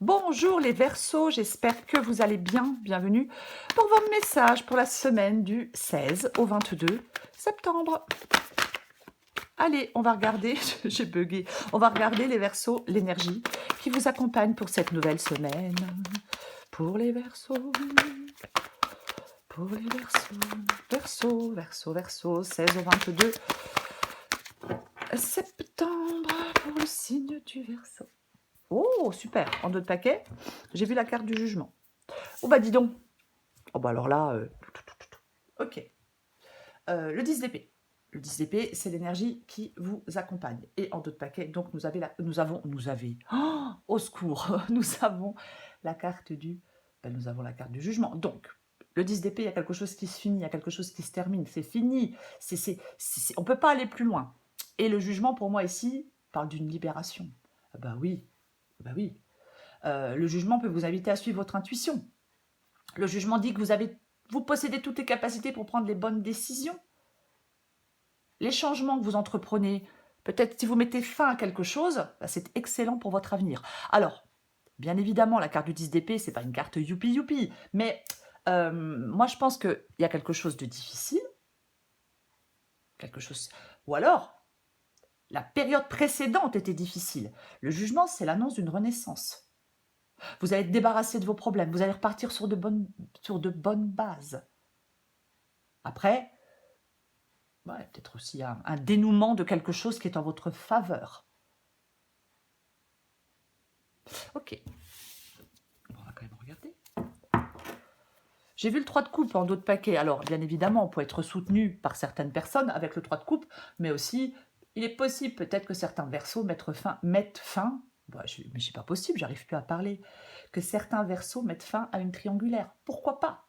Bonjour les Verseaux, j'espère que vous allez bien. Bienvenue pour vos messages pour la semaine du 16 au 22 septembre. Allez, on va regarder, j'ai bugué, on va regarder les Verseaux, l'énergie qui vous accompagne pour cette nouvelle semaine. Pour les Verseaux, pour les Verseaux, 16 au 22 septembre pour le signe du Verseau. Oh, super, en deux de paquet, j'ai vu la carte du jugement. Oh bah dis donc. Oh bah alors là, ok. Le 10 d'épée. Le 10 d'épée, c'est l'énergie qui vous accompagne. Et en deux de paquet, donc nous avons, oh, au secours, nous avons la carte du, nous avons la carte du jugement. Donc, le 10 d'épée, il y a quelque chose qui se finit, il y a quelque chose qui se termine, c'est fini. On ne peut pas aller plus loin. Et le jugement, pour moi, ici, parle d'une libération. Ah bah oui, bah oui. Le jugement peut vous inviter à suivre votre intuition. Le jugement dit que vous possédez toutes les capacités pour prendre les bonnes décisions. Les changements que vous entreprenez, peut-être si vous mettez fin à quelque chose, c'est excellent pour votre avenir. Alors, bien évidemment, la carte du 10 d'épée, ce n'est pas une carte youpi youpi, mais moi je pense qu'il y a quelque chose de difficile, ou alors la période précédente était difficile. Le jugement, c'est l'annonce d'une renaissance. Vous allez être débarrassé de vos problèmes, vous allez repartir sur de bonnes bases. Après, peut-être aussi un dénouement de quelque chose qui est en votre faveur. Ok. On va quand même regarder. J'ai vu le 3 de coupe en dos de paquet. Alors, bien évidemment, on peut être soutenu par certaines personnes avec le 3 de coupe, mais aussi, il est possible peut-être que certains Verseaux mettent fin. Mais c'est pas possible, j'arrive plus à parler. Que certains Verseaux mettent fin à une triangulaire. Pourquoi pas?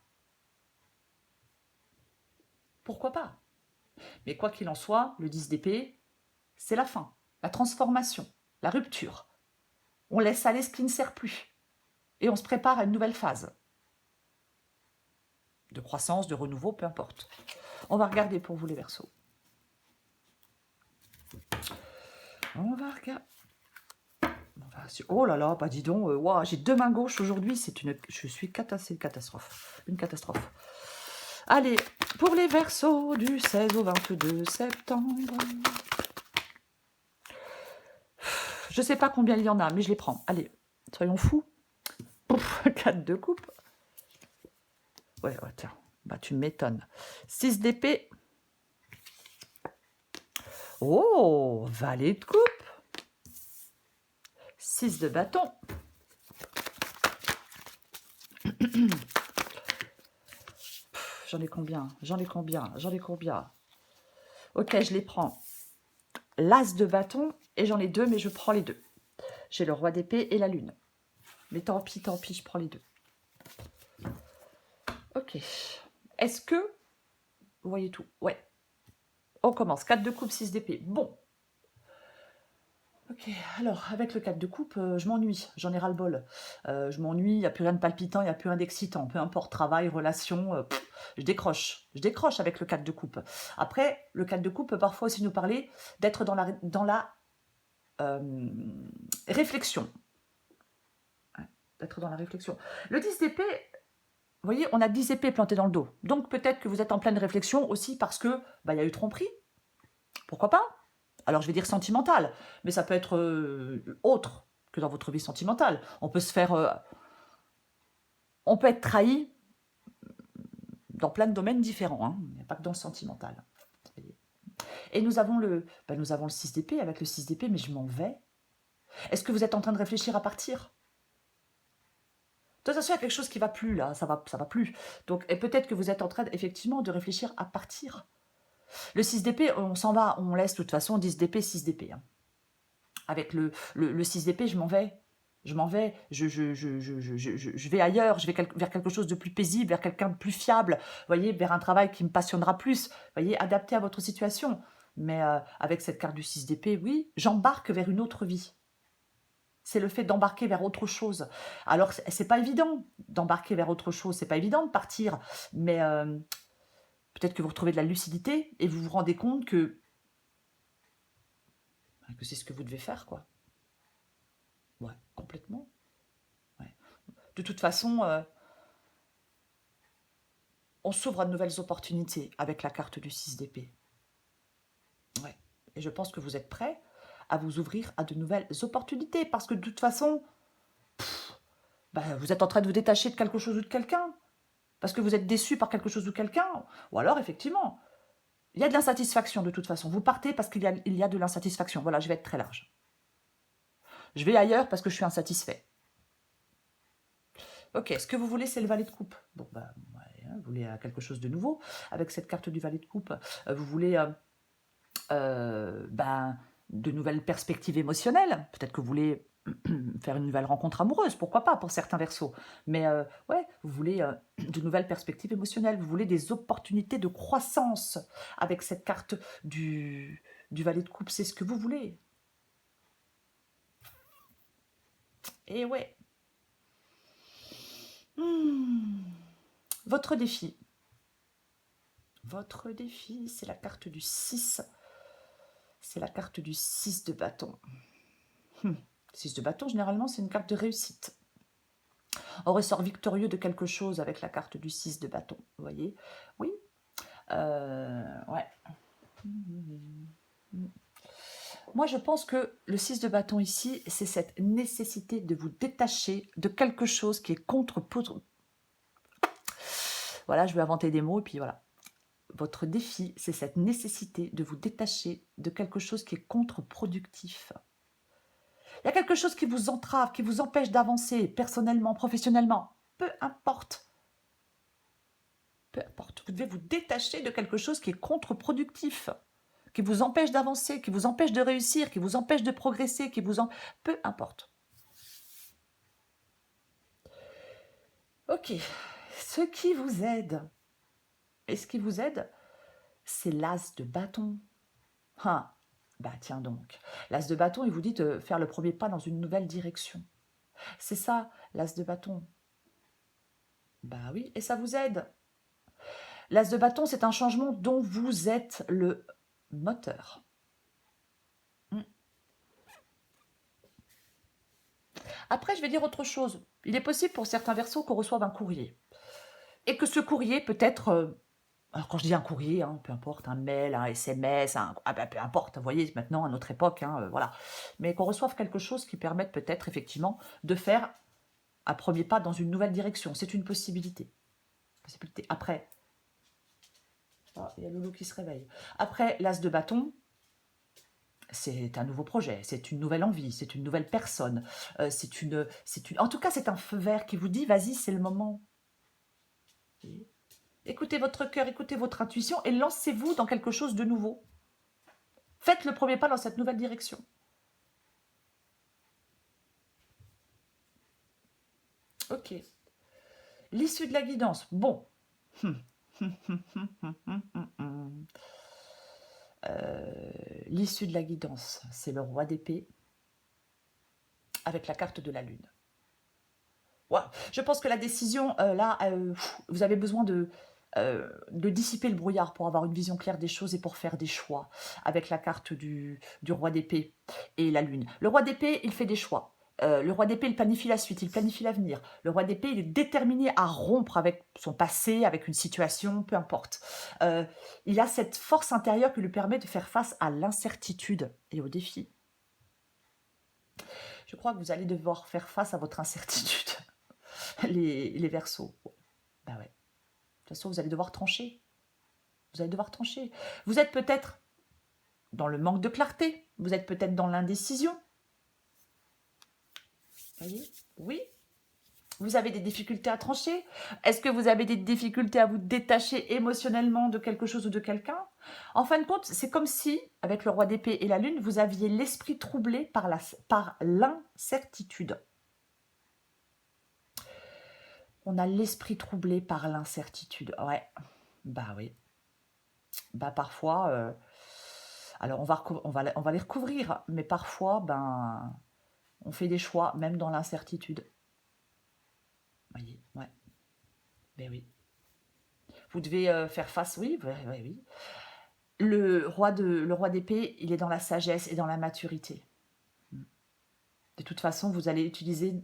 Pourquoi pas? Mais quoi qu'il en soit, le 10 d'épée, c'est la fin, la transformation, la rupture. On laisse aller ce qui ne sert plus. Et on se prépare à une nouvelle phase. De croissance, de renouveau, peu importe. On va regarder pour vous les Verseaux. On va regarder. Oh là là, bah dis donc, wow, j'ai deux mains gauches aujourd'hui, je suis une catastrophe. Une catastrophe. Allez, pour les Verseaux du 16 au 22 septembre. Je sais pas combien il y en a, mais je les prends. Allez, soyons fous. 4 de coupe. Ouais, tiens, bah tu m'étonnes. 6 d'épée. Oh, valet de coupe. 6 de bâton. J'en ai combien? Ok, je les prends. L'as de bâton, et j'en ai deux, mais je prends les deux. J'ai le roi d'épée et la lune. Mais tant pis, je prends les deux. Ok. Est-ce que vous voyez tout? Ouais. On commence. 4 de coupe, 6 d'épée. Bon. Ok, alors, avec le 4 de coupe, je m'ennuie. J'en ai ras-le-bol. Je m'ennuie, il n'y a plus rien de palpitant, il n'y a plus rien d'excitant. Peu importe, travail, relation, je décroche. Je décroche avec le 4 de coupe. Après, le 4 de coupe peut parfois aussi nous parler d'être dans la réflexion. Ouais, d'être dans la réflexion. Le 10 d'épée, vous voyez, on a 10 épées plantées dans le dos. Donc peut-être que vous êtes en pleine réflexion aussi parce que il y a eu tromperie. Pourquoi pas? Alors je vais dire sentimentale, mais ça peut être autre que dans votre vie sentimentale. On peut on peut être trahi dans plein de domaines différents. Hein. Il n'y a pas que dans le sentimental. Et nous avons le 6 d'épée. Avec le 6 d'épée, mais je m'en vais. Est-ce que vous êtes en train de réfléchir à partir? De toute façon, il y a quelque chose qui va plus là, ça va plus. Donc, et peut-être que vous êtes en train effectivement de réfléchir à partir. Le 6 d'épée, on s'en va, on laisse de toute façon 10 d'épée, 6 d'épée. Hein. Avec le 6 d'épée, je m'en vais. Je vais ailleurs, je vais vers quelque chose de plus paisible, vers quelqu'un de plus fiable, voyez, vers un travail qui me passionnera plus, voyez, adapté à votre situation. Mais avec cette carte du 6 d'épée, oui, j'embarque vers une autre vie. C'est le fait d'embarquer vers autre chose. Alors, c'est pas évident d'embarquer vers autre chose, c'est pas évident de partir, mais peut-être que vous retrouvez de la lucidité et vous vous rendez compte que c'est ce que vous devez faire, quoi. Ouais, complètement. De toute façon, on s'ouvre à de nouvelles opportunités avec la carte du 6 d'épée. Ouais. Et je pense que vous êtes prêts à vous ouvrir à de nouvelles opportunités parce que de toute façon, bah, vous êtes en train de vous détacher de quelque chose ou de quelqu'un parce que vous êtes déçu par quelque chose ou quelqu'un. Ou alors, effectivement, il y a de l'insatisfaction de toute façon. Vous partez parce il y a de l'insatisfaction. Voilà, je vais être très large. Je vais ailleurs parce que je suis insatisfait. Ok, ce que vous voulez, c'est le valet de coupe. Bon, bah, ouais, hein, vous voulez quelque chose de nouveau. Avec cette carte du valet de coupe, vous voulez ben, de nouvelles perspectives émotionnelles. Peut-être que vous voulez faire une nouvelle rencontre amoureuse, pourquoi pas pour certains Verseaux. Mais ouais, vous voulez de nouvelles perspectives émotionnelles, vous voulez des opportunités de croissance avec cette carte du valet de coupe, c'est ce que vous voulez. Et ouais. Hmm. Votre défi. Votre défi, c'est la carte du 6. C'est la carte du 6 de bâton. 6 de bâton, généralement, c'est une carte de réussite. On ressort victorieux de quelque chose avec la carte du 6 de bâton, vous voyez. Oui, ouais. Moi, je pense que le 6 de bâton ici, c'est cette nécessité de vous détacher de quelque chose qui est contre... Voilà, je vais inventer des mots et puis voilà. Votre défi, c'est cette nécessité de vous détacher de quelque chose qui est contre-productif. Il y a quelque chose qui vous entrave, qui vous empêche d'avancer personnellement, professionnellement. Peu importe. Peu importe. Vous devez vous détacher de quelque chose qui est contre-productif, qui vous empêche d'avancer, qui vous empêche de réussir, qui vous empêche de progresser, qui vous en... Peu importe. Ok. Ce qui vous aide, et ce qui vous aide, c'est l'as de bâton. Ah, bah tiens donc. L'as de bâton, il vous dit de faire le premier pas dans une nouvelle direction. C'est ça, l'as de bâton. Bah oui, et ça vous aide. L'as de bâton, c'est un changement dont vous êtes le moteur. Après, je vais dire autre chose. Il est possible pour certains Verseaux qu'on reçoive un courrier. Et que ce courrier peut être... alors quand je dis un courrier, hein, peu importe, un mail, un SMS, peu importe, vous voyez, maintenant, à notre époque, hein, voilà. Mais qu'on reçoive quelque chose qui permette peut-être, effectivement, de faire un premier pas dans une nouvelle direction. C'est une possibilité. Après, il y a Loulou qui se réveille. Après, l'as de bâton, c'est un nouveau projet, c'est une nouvelle envie, c'est une nouvelle personne, en tout cas, c'est un feu vert qui vous dit, vas-y, c'est le moment. Écoutez votre cœur, écoutez votre intuition et lancez-vous dans quelque chose de nouveau. Faites le premier pas dans cette nouvelle direction. Ok. L'issue de la guidance. Bon. L'issue de la guidance, c'est le roi d'épée avec la carte de la lune. Wow. Je pense que la décision, là, vous avez besoin de dissiper le brouillard pour avoir une vision claire des choses et pour faire des choix avec la carte du roi d'épée et la lune. Le roi d'épée, il fait des choix. Le roi d'épée, il planifie la suite, il planifie l'avenir. Le roi d'épée, il est déterminé à rompre avec son passé, avec une situation, peu importe. Il a cette force intérieure qui lui permet de faire face à l'incertitude et aux défis. Je crois que vous allez devoir faire face à votre incertitude, les Verseaux. Ben ouais. De toute façon, vous allez devoir trancher. Vous allez devoir trancher. Vous êtes peut-être dans le manque de clarté. Vous êtes peut-être dans l'indécision. Voyez? Oui. Vous avez des difficultés à trancher. Est-ce que vous avez des difficultés à vous détacher émotionnellement de quelque chose ou de quelqu'un? En fin de compte, c'est comme si, avec le roi d'épée et la lune, vous aviez l'esprit troublé par l'incertitude. On a l'esprit troublé par l'incertitude. Ouais, bah oui. Bah parfois, alors on va les recouvrir, mais parfois, ben, on fait des choix, même dans l'incertitude. Vous voyez, ouais. Ben oui. Vous devez faire face, oui, oui, oui, oui. Le roi d'épée, il est dans la sagesse et dans la maturité. De toute façon, vous allez utiliser...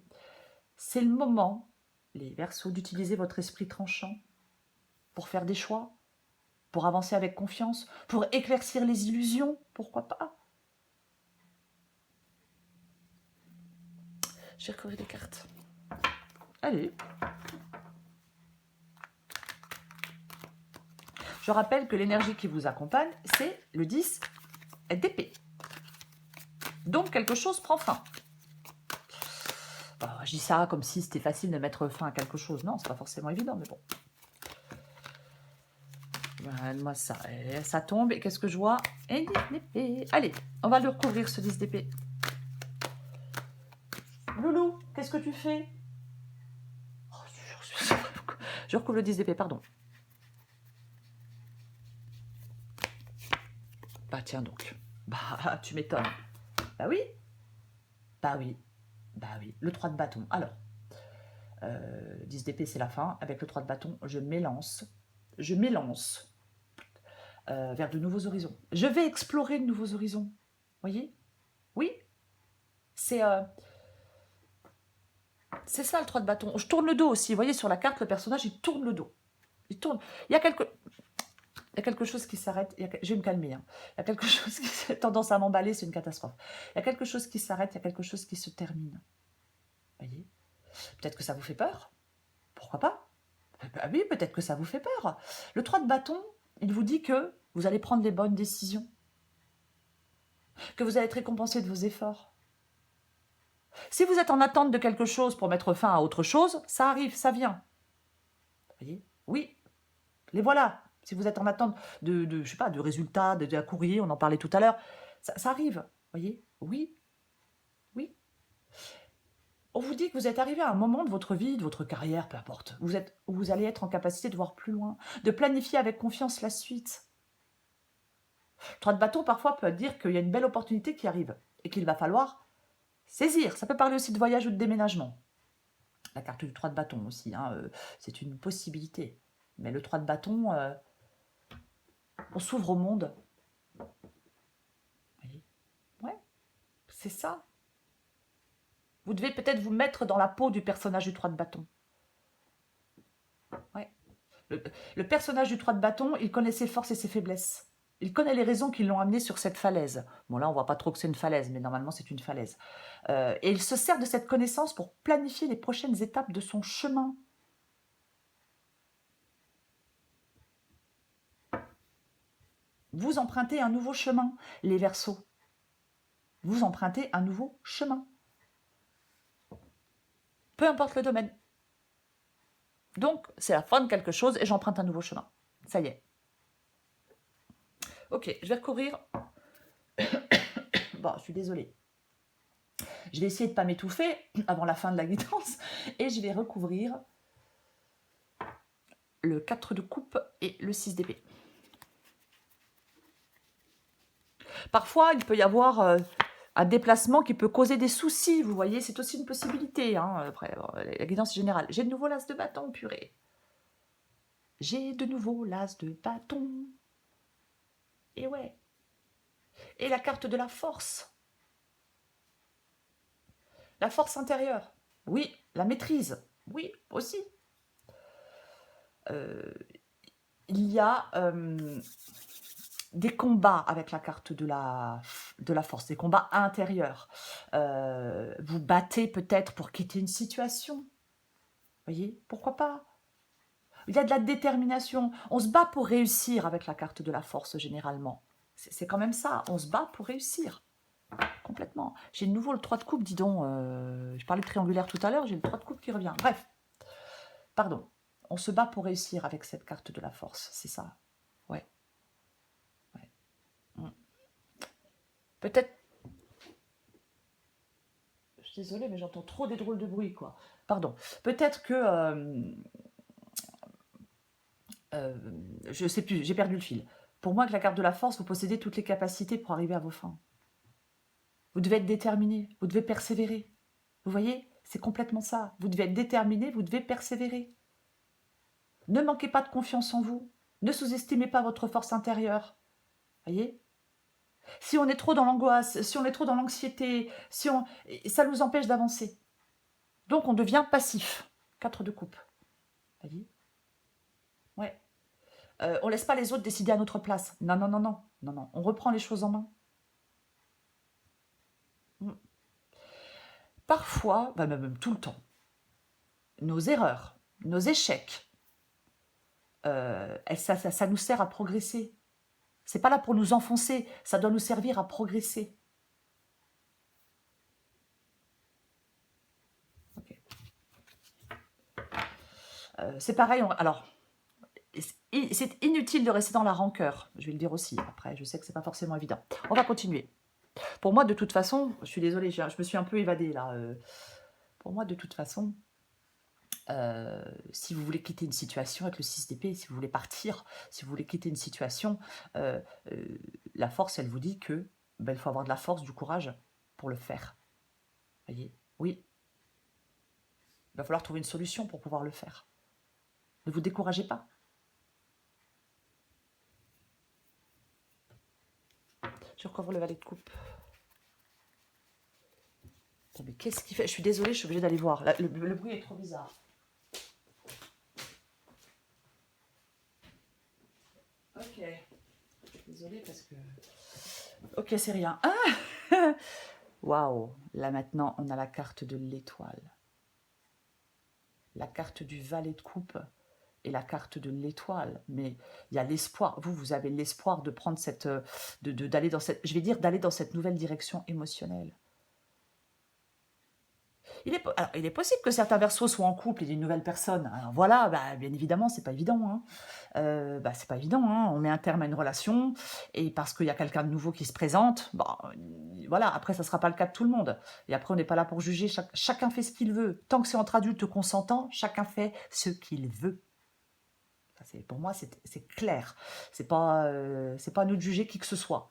C'est le moment les Verseaux, d'utiliser votre esprit tranchant pour faire des choix, pour avancer avec confiance, pour éclaircir les illusions, pourquoi pas. Je vais recouvrir des cartes. Allez. Je rappelle que l'énergie qui vous accompagne, c'est le 10 d'épée. Donc, quelque chose prend fin. Alors, je dis ça comme si c'était facile de mettre fin à quelque chose. Non, c'est pas forcément évident, mais bon. Moi ça. Et ça tombe. Et qu'est-ce que je vois? Et l'épée. Allez, on va le recouvrir, ce 10 d'épée. Loulou, qu'est-ce que tu fais? Oh, je recouvre le 10 d'épée, pardon. Bah tiens donc. Bah, tu m'étonnes. Bah oui. Bah oui. Bah oui. Le 3 de bâton. Alors, 10 d'épée, c'est la fin. Avec le 3 de bâton, je m'élance. Je m'élance vers de nouveaux horizons. Je vais explorer de nouveaux horizons. Voyez? Oui. C'est ça le 3 de bâton. Je tourne le dos aussi. Vous voyez, sur la carte, le personnage, il tourne le dos. Il tourne. Il y a quelque chose qui s'arrête. Je vais me calmer. Hein. Il y a quelque chose qui a tendance à m'emballer, c'est une catastrophe. Il y a quelque chose qui s'arrête, il y a quelque chose qui se termine. Vous voyez? Peut-être que ça vous fait peur. Pourquoi pas? Bah oui, peut-être que ça vous fait peur. Le 3 de bâton, il vous dit que vous allez prendre les bonnes décisions. Que vous allez être récompensé de vos efforts. Si vous êtes en attente de quelque chose pour mettre fin à autre chose, ça arrive, ça vient. Vous voyez? Oui, les voilà. Si vous êtes en attente je sais pas, de résultats, d'un courrier, on en parlait tout à l'heure, ça arrive. Vous voyez? Oui, oui. On vous dit que vous êtes arrivé à un moment de votre vie, de votre carrière, peu importe. Vous allez être en capacité de voir plus loin, de planifier avec confiance la suite. 3 de bâton, parfois, peut dire qu'il y a une belle opportunité qui arrive et qu'il va falloir saisir. Ça peut parler aussi de voyage ou de déménagement. La carte du 3 de bâton aussi, hein, c'est une possibilité. Mais le 3 de bâton, on s'ouvre au monde. Vous voyez? Ouais, c'est ça. Vous devez peut-être vous mettre dans la peau du personnage du 3 de bâton. Ouais. Le personnage du 3 de bâton, il connaît ses forces et ses faiblesses. Il connaît les raisons qui l'ont amené sur cette falaise. Bon, là, on ne voit pas trop que c'est une falaise, mais normalement, c'est une falaise. Et il se sert de cette connaissance pour planifier les prochaines étapes de son chemin. Vous empruntez un nouveau chemin, les Verseaux. Vous empruntez un nouveau chemin. Peu importe le domaine. Donc, c'est la fin de quelque chose et j'emprunte un nouveau chemin. Ça y est. Ok, je vais recouvrir. Bon, je suis désolée. Je vais essayer de ne pas m'étouffer avant la fin de la guidance et je vais recouvrir le 4 de coupe et le 6 d'épée. Parfois, il peut y avoir un déplacement qui peut causer des soucis, vous voyez, c'est aussi une possibilité. Hein. Après, la guidance générale. J'ai de nouveau l'as de bâton, purée. J'ai de nouveau l'as de bâton. Et ouais. Et la carte de la force. La force intérieure. Oui, la maîtrise. Oui, aussi. Il y a des combats avec la carte de la force, des combats intérieurs. Vous battez peut-être pour quitter une situation. Vous voyez, pourquoi pas? Il y a de la détermination. On se bat pour réussir avec la carte de la force, généralement. C'est quand même ça, on se bat pour réussir. Complètement. J'ai de nouveau le 3 de coupe, dis donc. Je parlais de triangulaire tout à l'heure, j'ai le 3 de coupe qui revient. Bref, pardon. On se bat pour réussir avec cette carte de la force, c'est ça. Ouais. Peut-être... Je suis désolée, mais j'entends trop des drôles de bruit, quoi. Pardon. Peut-être que... je sais plus, j'ai perdu le fil. Pour moi, avec la carte de la force, vous possédez toutes les capacités pour arriver à vos fins. Vous devez être déterminé, vous devez persévérer. Vous voyez, c'est complètement ça. Vous devez être déterminé, vous devez persévérer. Ne manquez pas de confiance en vous. Ne sous-estimez pas votre force intérieure. Voyez? Si on est trop dans l'angoisse, si on est trop dans l'anxiété, ça nous empêche d'avancer. Donc on devient passif. 4 de coupe. Voyez? Ouais. On laisse pas les autres décider à notre place. Non, non, non, non. Non, non. On reprend les choses en main. Mm. Parfois, bah, même tout le temps, nos erreurs, nos échecs, ça nous sert à progresser. C'est pas là pour nous enfoncer, ça doit nous servir à progresser. Ok. C'est pareil, alors, c'est inutile de rester dans la rancœur, je vais le dire aussi, après, je sais que c'est pas forcément évident. On va continuer. Pour moi, de toute façon, je suis désolée, je me suis un peu évadée là. Pour moi, de toute façon, si vous voulez quitter une situation avec le 6 d'épée, si vous voulez partir, si vous voulez quitter une situation, euh, euh, la force, elle vous dit que ben, il faut avoir de la force, du courage pour le faire. Voyez? Oui, il va falloir trouver une solution pour pouvoir le faire. Ne vous découragez pas. Je recouvre le valet de coupe. Mais qu'est-ce qu'il fait? Je suis désolée, je suis obligée d'aller voir. Là, le bruit est trop bizarre. Ok. Désolée parce que... Ok, c'est rien. Ah. Waouh. Là maintenant, on a la carte de l'étoile. La carte du valet de coupe et la carte de l'étoile. Mais il y a l'espoir. Vous avez l'espoir de prendre cette... d'aller dans cette... Je vais dire d'aller dans cette nouvelle direction émotionnelle. Alors, il est possible que certains versos soient en couple et d'une nouvelle personne. Alors voilà, bah, bien évidemment, c'est pas évident. Hein. C'est pas évident. Hein. On met un terme à une relation et parce qu'il y a quelqu'un de nouveau qui se présente, bah, voilà. Après, ça sera pas le cas de tout le monde. Et après, on n'est pas là pour juger. Chacun fait ce qu'il veut. Tant que c'est entre adultes consentants, chacun fait ce qu'il veut. Pour moi, c'est clair. C'est pas à nous de juger qui que ce soit.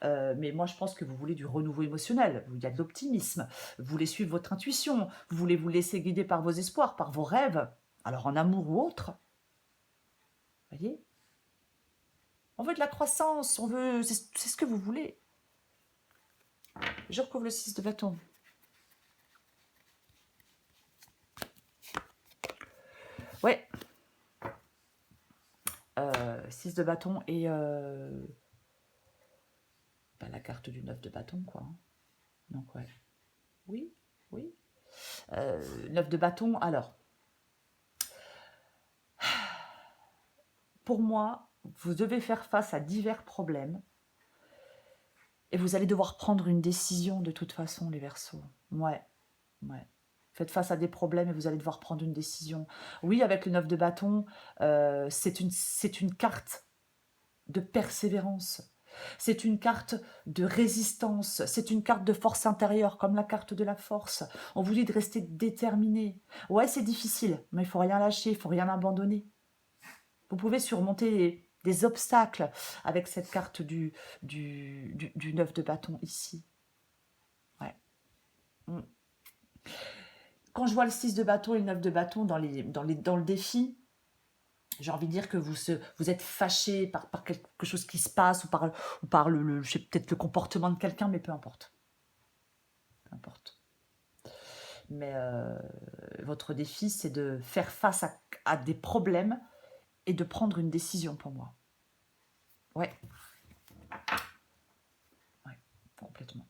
Mais moi, je pense que vous voulez du renouveau émotionnel. Il y a de l'optimisme. Vous voulez suivre votre intuition. Vous voulez vous laisser guider par vos espoirs, par vos rêves. Alors, en amour ou autre. Vous voyez? On veut de la croissance. On veut... C'est ce que vous voulez. Je recouvre le 6 de bâton. Ouais. 6 de bâton et la carte du 9 de bâton, quoi. Donc, ouais. Oui, oui. 9 de bâton, alors. Pour moi, vous devez faire face à divers problèmes et vous allez devoir prendre une décision de toute façon, les Verseaux. Ouais, ouais. Faites face à des problèmes et vous allez devoir prendre une décision. Oui, avec le 9 de bâton, c'est une carte de persévérance. C'est une carte de résistance. C'est une carte de force intérieure, comme la carte de la force. On vous dit de rester déterminé. Ouais, c'est difficile, mais il ne faut rien lâcher, il ne faut rien abandonner. Vous pouvez surmonter des obstacles avec cette carte du 9 de bâton ici. Ouais. Quand je vois le 6 de bâton et le 9 de bâton dans le défi, j'ai envie de dire que vous êtes fâché par quelque chose qui se passe ou par je sais, peut-être le comportement de quelqu'un, mais peu importe. Peu importe. Mais votre défi, c'est de faire face à des problèmes et de prendre une décision pour moi. Ouais. Ouais, complètement.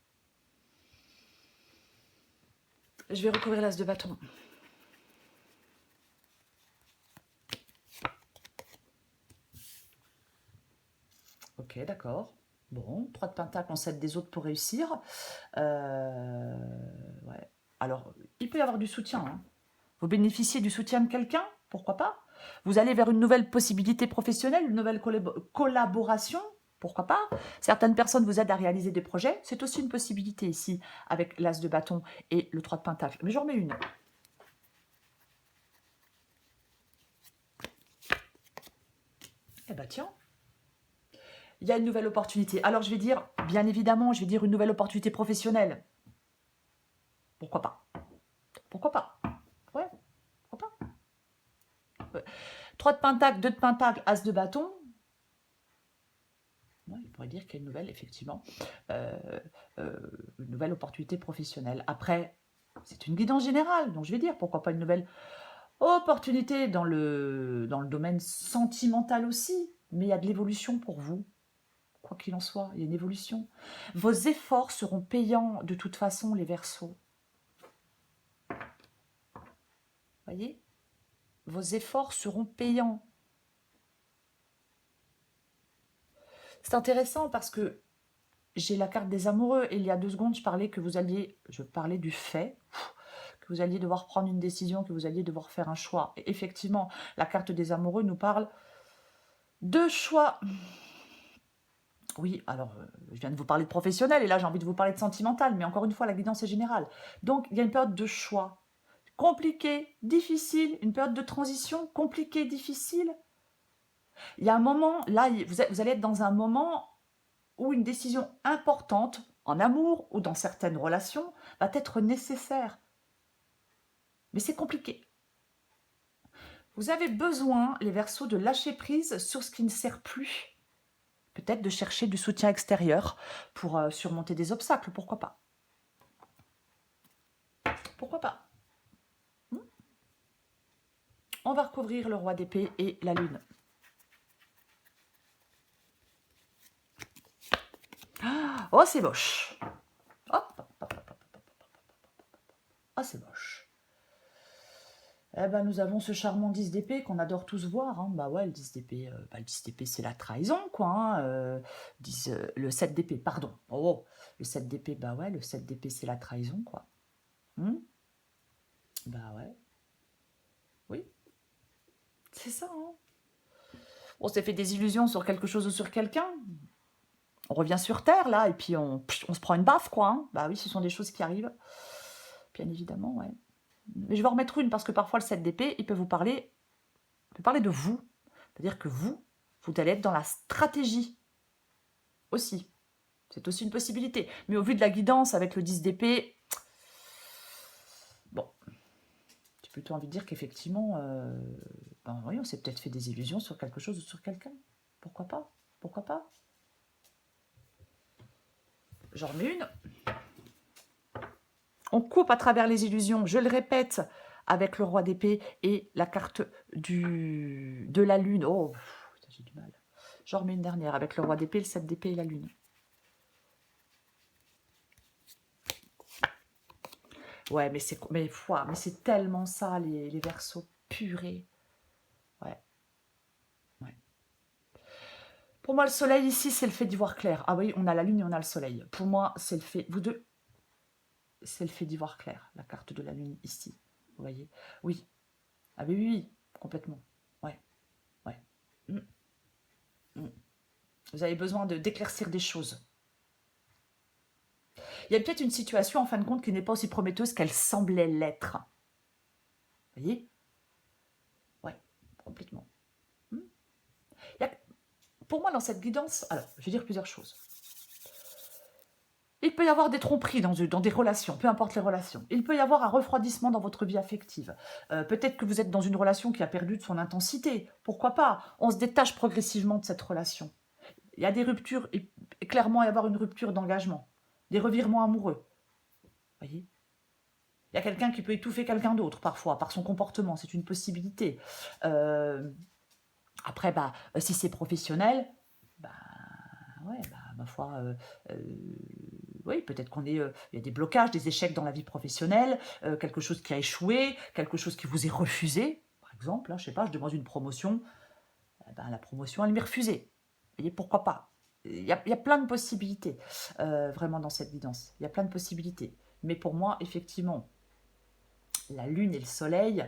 Je vais recouvrir l'as de bâton. Ok, d'accord. Bon, 3 de pentacle, on s'aide des autres pour réussir. Ouais. Alors, il peut y avoir du soutien. Hein. Vous bénéficiez du soutien de quelqu'un, pourquoi pas. Vous allez vers une nouvelle possibilité professionnelle, une nouvelle collaboration, pourquoi pas. Certaines personnes vous aident à réaliser des projets. C'est aussi une possibilité ici, avec l'as de bâton et le 3 de pentacle. Mais j'en remets une. Eh ben tiens, il y a une nouvelle opportunité. Alors je vais dire, bien évidemment, je vais dire une nouvelle opportunité professionnelle. Pourquoi pas? Pourquoi pas? Ouais, pourquoi pas? 3 de pentacle, 2 de pentacle, as de bâton. Ouais, il pourrait dire qu'il y a une nouvelle, effectivement, une nouvelle opportunité professionnelle. Après, c'est une guidance générale, donc je vais dire, pourquoi pas une nouvelle Opportunité dans le domaine sentimental aussi, mais il y a de l'évolution pour vous. Quoi qu'il en soit, il y a une évolution. Vos efforts seront payants de toute façon, les Verseaux. Voyez? Vos efforts seront payants. C'est intéressant parce que j'ai la carte des amoureux et il y a 2 secondes, je parlais du fait que vous alliez devoir prendre une décision, que vous alliez devoir faire un choix. Et effectivement, la carte des amoureux nous parle de choix. Oui, alors, je viens de vous parler de professionnel et là, j'ai envie de vous parler de sentimental, mais encore une fois, la guidance est générale. Donc, il y a une période de choix. Compliqué, difficile, une période de transition compliquée, difficile. Il y a un moment, là, vous allez être dans un moment où une décision importante, en amour ou dans certaines relations, va être nécessaire. Mais c'est compliqué. Vous avez besoin, les Verseaux, de lâcher prise sur ce qui ne sert plus. Peut-être de chercher du soutien extérieur pour surmonter des obstacles, pourquoi pas. Pourquoi pas. On va recouvrir le roi d'épée et la lune. Oh, c'est moche. Hop, hop, hop, hop, hop, hop, hop, hop. Oh, c'est moche. Eh ben, nous avons ce charmant 10 d'épée qu'on adore tous voir. Hein. Bah ouais, le 10 d'épée, c'est la trahison, quoi. Hein. Le 7 d'épée, pardon. Oh, le 7 d'épée, bah ouais, le 7 d'épée, c'est la trahison, quoi. Bah ouais. Oui, c'est ça. Hein. On s'est fait des illusions sur quelque chose ou sur quelqu'un. On revient sur Terre, là, et puis on se prend une baffe, quoi. Hein. Bah oui, ce sont des choses qui arrivent. Bien évidemment, ouais. Mais je vais en remettre une, parce que parfois, le 7 d'épée, il peut vous parler, de vous. C'est-à-dire que vous allez être dans la stratégie aussi. C'est aussi une possibilité. Mais au vu de la guidance avec le 10 d'épée, bon, j'ai plutôt envie de dire qu'effectivement, ben oui, on s'est peut-être fait des illusions sur quelque chose ou sur quelqu'un. Pourquoi pas? Pourquoi pas? J'en remets une. On coupe à travers les illusions, je le répète, avec le roi d'épée et la carte de la lune. Oh, j'ai du mal. J'en remets une dernière avec le roi d'épée, le 7 d'épée et la lune. Ouais, mais c'est tellement ça, les Verseaux. Purée. Ouais. Ouais. Pour moi, le soleil ici, c'est le fait d'y voir clair. Ah oui, on a la lune et on a le soleil. Pour moi, c'est le fait... Vous deux, c'est le fait d'y voir clair, la carte de la lune ici. Vous voyez? Oui. Ah oui, oui, oui, complètement. Ouais. Ouais. Mm, mm. Vous avez besoin d'éclaircir des choses. Il y a peut-être une situation, en fin de compte, qui n'est pas aussi prometteuse qu'elle semblait l'être. Vous voyez? Ouais, complètement. Il y a, pour moi, dans cette guidance, alors, je vais dire plusieurs choses. Il peut y avoir des tromperies dans des relations, peu importe les relations. Il peut y avoir un refroidissement dans votre vie affective. Peut-être que vous êtes dans une relation qui a perdu de son intensité. Pourquoi pas? On se détache progressivement de cette relation. Il y a des ruptures, et clairement il y avoir une rupture d'engagement. Des revirements amoureux. Vous voyez? Il y a quelqu'un qui peut étouffer quelqu'un d'autre parfois, par son comportement. C'est une possibilité. Après, bah, si c'est professionnel, bah, ouais, bah, ma foi... oui, peut-être il y a des blocages, des échecs dans la vie professionnelle, quelque chose qui a échoué, quelque chose qui vous est refusé. Par exemple, là, je sais pas, je demande une promotion, ben, la promotion, elle m'est refusée. Vous voyez, pourquoi pas? Il y a plein de possibilités, vraiment, dans cette guidance. Il y a plein de possibilités. Mais pour moi, effectivement, la lune et le soleil...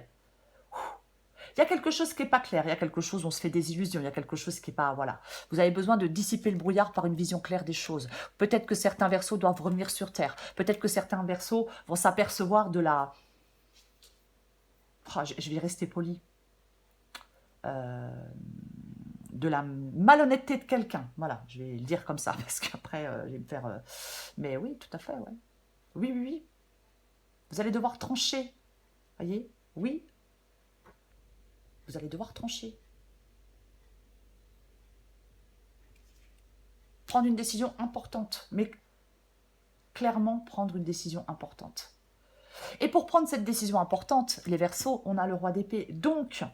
Il y a quelque chose qui n'est pas clair, il y a quelque chose où on se fait des illusions, il y a quelque chose qui n'est pas... Voilà. Vous avez besoin de dissiper le brouillard par une vision claire des choses. Peut-être que certains Verseaux doivent revenir sur Terre. Peut-être que certains Verseaux vont s'apercevoir de la... Oh, je vais rester poli. De la malhonnêteté de quelqu'un. Voilà, je vais le dire comme ça, parce qu'après, je vais me faire... Mais oui, tout à fait, ouais. Oui, oui, oui. Vous allez devoir trancher. Voyez? Oui. Vous allez devoir trancher. Prendre une décision importante, mais clairement prendre une décision importante. Et pour prendre cette décision importante, les Verseaux, on a le roi d'épée. Donc,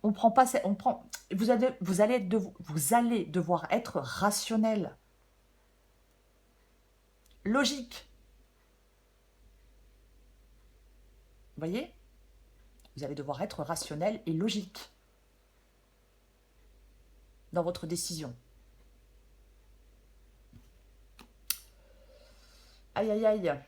on prend pas, on prend, vous allez devoir être rationnel, logique. Vous voyez? Vous allez devoir être rationnel et logique dans votre décision. Aïe, aïe, aïe.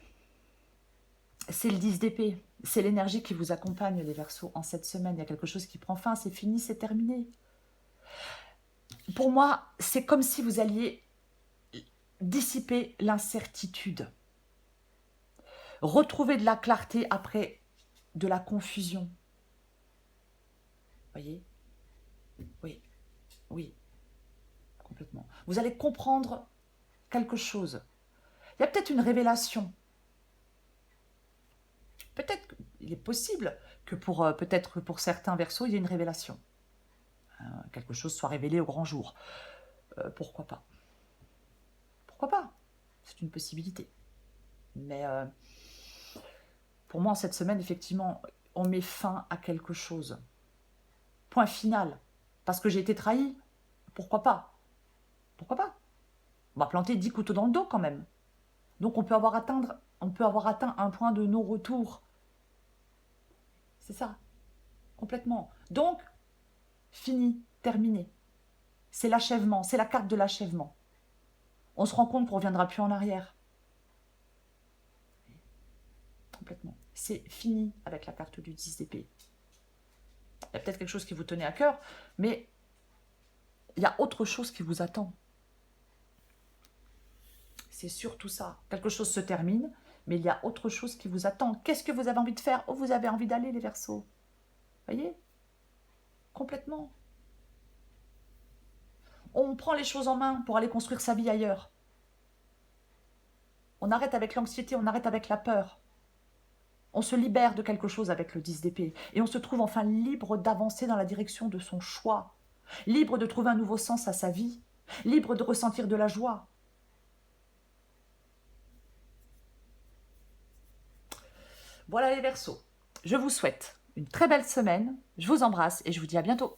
C'est le 10 d'épée. C'est l'énergie qui vous accompagne, les Verseaux, en cette semaine. Il y a quelque chose qui prend fin, c'est fini, c'est terminé. Pour moi, c'est comme si vous alliez dissiper l'incertitude. Retrouver de la clarté après de la confusion. Voyez? Oui, oui, complètement. Vous allez comprendre quelque chose. Il y a peut-être une révélation. Peut-être qu'il est possible que peut-être pour certains Verseaux, il y ait une révélation. Quelque chose soit révélé au grand jour. Pourquoi pas? Pourquoi pas? C'est une possibilité. Mais pour moi, en cette semaine, effectivement, on met fin à quelque chose. Point final. Parce que j'ai été trahi. Pourquoi pas? Pourquoi pas? On va planter 10 couteaux dans le dos quand même. Donc on peut avoir atteint un point de non-retour. C'est ça. Complètement. Donc, fini, terminé. C'est l'achèvement, c'est la carte de l'achèvement. On se rend compte qu'on ne reviendra plus en arrière. Complètement. C'est fini avec la carte du 10 d'épée. Il y a peut-être quelque chose qui vous tenait à cœur, mais il y a autre chose qui vous attend. C'est surtout ça. Quelque chose se termine, mais il y a autre chose qui vous attend. Qu'est-ce que vous avez envie de faire? Où vous avez envie d'aller, les Verseaux? Voyez? Complètement. On prend les choses en main pour aller construire sa vie ailleurs. On arrête avec l'anxiété, on arrête avec la peur. On se libère de quelque chose avec le 10 d'épée. Et on se trouve enfin libre d'avancer dans la direction de son choix. Libre de trouver un nouveau sens à sa vie. Libre de ressentir de la joie. Voilà les Verseaux. Je vous souhaite une très belle semaine. Je vous embrasse et je vous dis à bientôt.